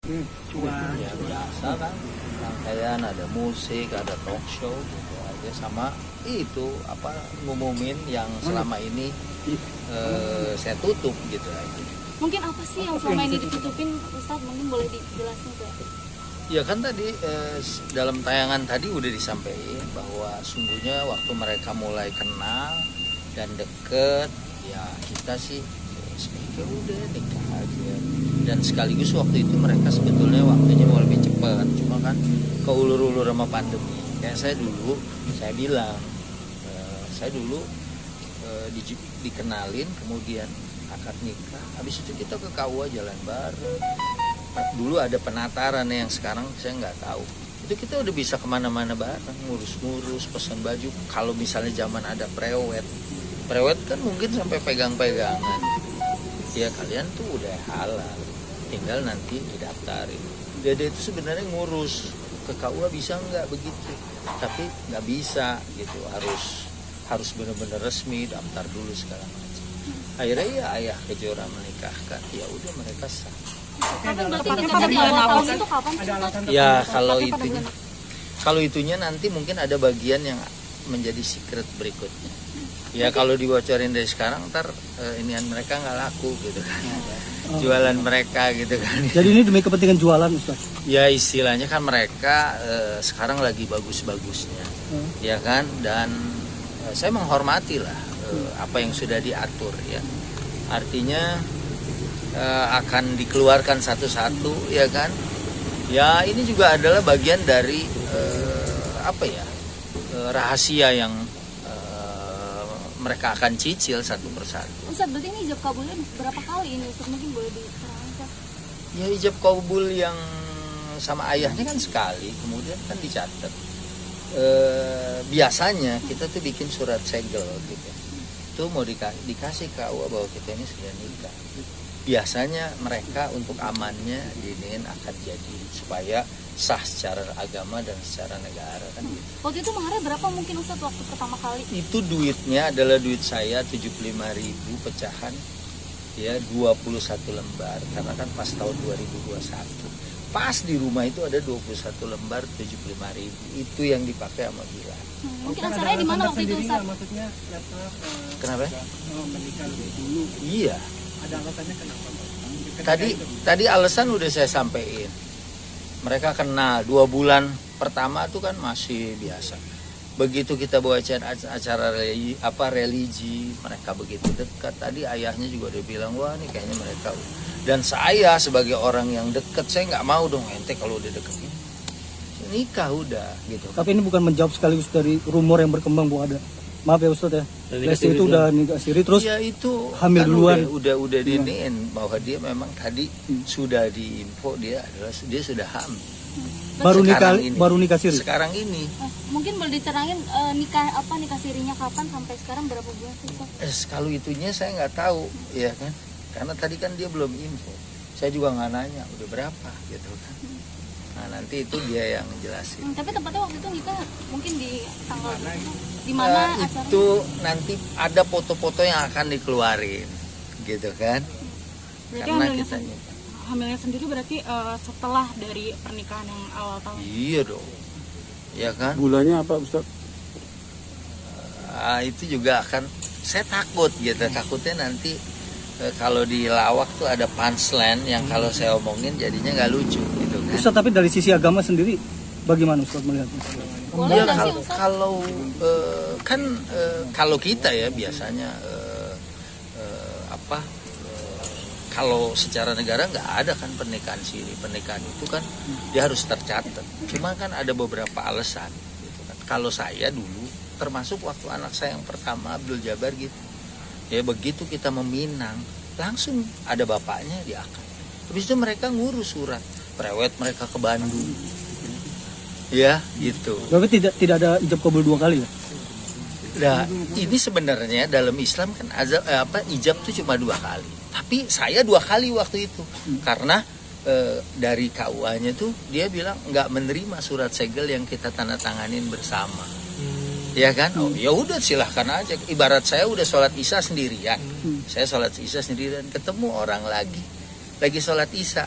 Ya biasa kan, rangkaian ada musik, ada talk show gitu aja, sama itu apa ngumumin yang selama ini saya tutup gitu aja. Mungkin apa sih yang selama ini ditutupin, Ustadz? Mungkin boleh dijelasin ke? Ya kan tadi dalam tayangan tadi udah disampaikan bahwa sungguhnya waktu mereka mulai kenal dan deket, ya kita sih sebaiknya udah nikah aja. Dan sekaligus waktu itu mereka sebetulnya waktunya mau lebih cepat, cuma kan keulur-ulur sama pandemi. Kayak saya bilang, saya dulu dikenalin, kemudian akad nikah, habis itu kita ke KUA jalan bareng. Dulu ada penataran yang sekarang saya nggak tahu. Itu kita udah bisa kemana-mana bareng, ngurus-ngurus, pesan baju. Kalau misalnya zaman ada prewed kan mungkin sampai pegang-pegangan. Ya kalian tuh udah halal, tinggal nanti didaftarin. Jadi itu sebenarnya ngurus ke KUA bisa nggak begitu? Tapi nggak bisa gitu, harus benar-benar resmi, daftar dulu segala macam. Akhirnya ya ayah Kejora menikahkan, ya udah mereka sah. Kapan berarti nikahnya di awal tahun itu kapan? Ya kalau itunya nanti mungkin ada bagian yang menjadi secret berikutnya. Ya kalau dibocorin dari sekarang ntar inian mereka nggak laku gitu kan, jualan mereka gitu kan. Jadi ini demi kepentingan jualan, Ustaz? Ya istilahnya kan mereka sekarang lagi bagus-bagusnya, ya kan. Dan saya menghormati lah apa yang sudah diatur ya. Artinya akan dikeluarkan satu-satu, ya kan. Ya ini juga adalah bagian dari rahasia yang mereka akan cicil satu persatu. Ustaz, berarti ini ijab kabulnya berapa kali ini, Ustaz? Mungkin boleh diterangkan. Ya ijab kabul yang sama ayahnya kan sekali, kemudian kan dicatat. Biasanya kita tuh bikin surat segel gitu. Itu mau dikasih ke KUA bahwa kita ini sudah nikah. Biasanya mereka untuk amannya diinin akan jadi supaya sah secara agama dan secara negara kan gitu. Waktu itu maharnya berapa mungkin, Ustaz, waktu pertama kali? Itu duitnya adalah duit saya 75.000 pecahan ya, 21 lembar karena kan pas tahun 2021. Pas di rumah itu ada 21 lembar 75.000. Itu yang dipakai sama Bila. Mungkin acaranya di mana waktu itu, Ustaz? Maksudnya laptop Kenapa? menikah lebih dulu. Iya. Ada alasannya kenapa, Pak? Tadi alasan udah saya sampaikan. Mereka kenal 2 bulan pertama tuh kan masih biasa. Begitu kita bawa acara religi, mereka begitu dekat. Tadi ayahnya juga udah bilang, wah nih kayaknya mereka. Dan saya sebagai orang yang dekat, saya nggak mau dong ente kalau udah deket ini. Nikah udah gitu. Tapi ini bukan menjawab sekaligus dari rumor yang berkembang, Bu, ada. Maaf ya, Ustaz ya. Lesti itu udah nikah siri terus ya, itu hamil kan duluan. Udah diniin bahwa dia memang tadi sudah diinfo dia sudah hamil. Baru nikah siri. Sekarang ini. Mungkin boleh diterangin nikah sirinya kapan sampai sekarang berapa bulan sih, Ustaz? Kalau itunya saya nggak tahu ya kan, karena tadi kan dia belum info. Saya juga nggak nanya udah berapa gitu kan. Nah nanti itu dia yang jelasin. Tapi tempatnya waktu itu nikah mungkin di tanggal di mana acaranya? Itu nanti ada foto-foto yang akan dikeluarin gitu kan. Berarti Karena kita hamilnya sendiri berarti setelah dari pernikahan yang awal tahun? Iya dong, ya kan. Bulannya apa, Ustaz? Itu juga akan, saya takut gitu, takutnya nanti kalau di lawak tuh ada punchline yang kalau saya omongin jadinya nggak lucu gitu kan. Ustaz, tapi dari sisi agama sendiri bagaimana Ustaz melihatnya? Boleh Ya, nggak sih, Ustaz? kalau kita ya biasanya kalau secara negara nggak ada kan pernikahan siri. Pernikahan itu kan dia harus tercatat. Cuma kan ada beberapa alasan gitu kan. Kalau saya dulu termasuk waktu anak saya yang pertama Abdul Jabar gitu. Ya begitu kita meminang langsung ada bapaknya di akad. Habis itu mereka ngurus surat. Prewed mereka ke Bandung. Ya gitu. Tapi tidak ada ijab kabul 2 kali ya? Nah, ini sebenarnya dalam Islam kan ijab itu cuma 2 kali. Tapi saya 2 kali waktu itu. Karena dari KUA-nya tuh dia bilang nggak menerima surat segel yang kita tanda tanganin bersama. Ya kan? Oh, ya udah silahkan aja. Ibarat saya udah sholat Isya sendirian. Saya sholat Isya sendirian, ketemu orang lagi sholat Isya.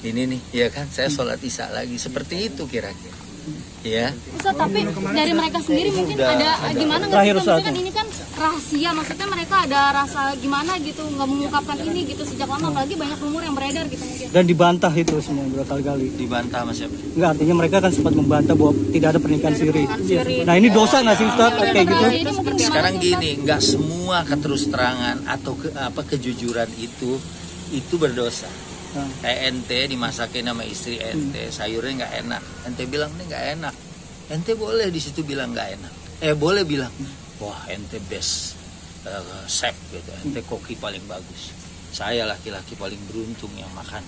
ini nih, ya kan, saya sholat isya lagi, seperti itu kira-kira. Ya. Ustaz, tapi dari mereka sendiri mungkin ada gimana nggak Terakhir, sih? Maksudnya Ustaz. kan ini kan rahasia, maksudnya mereka ada rasa gimana gitu, nggak mengungkapkan ini gitu sejak lama, apalagi banyak rumor yang beredar gitu mungkin. Dan dibantah itu semua berkali-kali. Dibantah sama siapa? Enggak, artinya mereka kan sempat membantah bahwa tidak ada pernikahan siri. siri. Nah ini dosa nggak sih Ustaz kayak gitu? Rahasia ini mungkin gimana Sekarang sih, Ustaz? gini, nggak semua keterus terangan atau kejujuran itu berdosa. Nah, Kayak ente dimasakin sama istri ente, sayurnya nggak enak, ente bilang ini nggak enak, ente boleh di situ bilang nggak enak, boleh bilang, wah ente best chef gitu, ente koki paling bagus, saya laki-laki paling beruntung yang makan.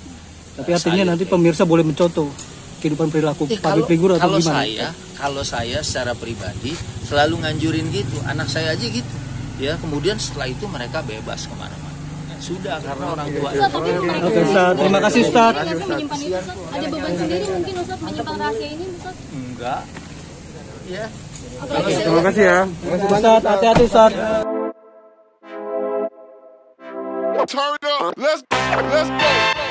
tapi artinya nanti pemirsa boleh mencontoh kehidupan perilaku Kalau public figure atau gimana? kalau saya secara pribadi selalu nganjurin gitu, anak saya aja gitu, ya kemudian setelah itu mereka bebas kemana-mana. Sudah karena orang tua. Ustaz, tapi mereka Oke, Ustaz. Terima kasih, Ustaz. Nggak sih menyimpan itu, Ustaz? Ada beban sendiri mungkin Ustaz menyimpan rahasia ini, Ustaz? Enggak. Ya. Apalagi Terima kasih ya. Ustaz, hati-hati Ustaz. Turn it up. Let's go.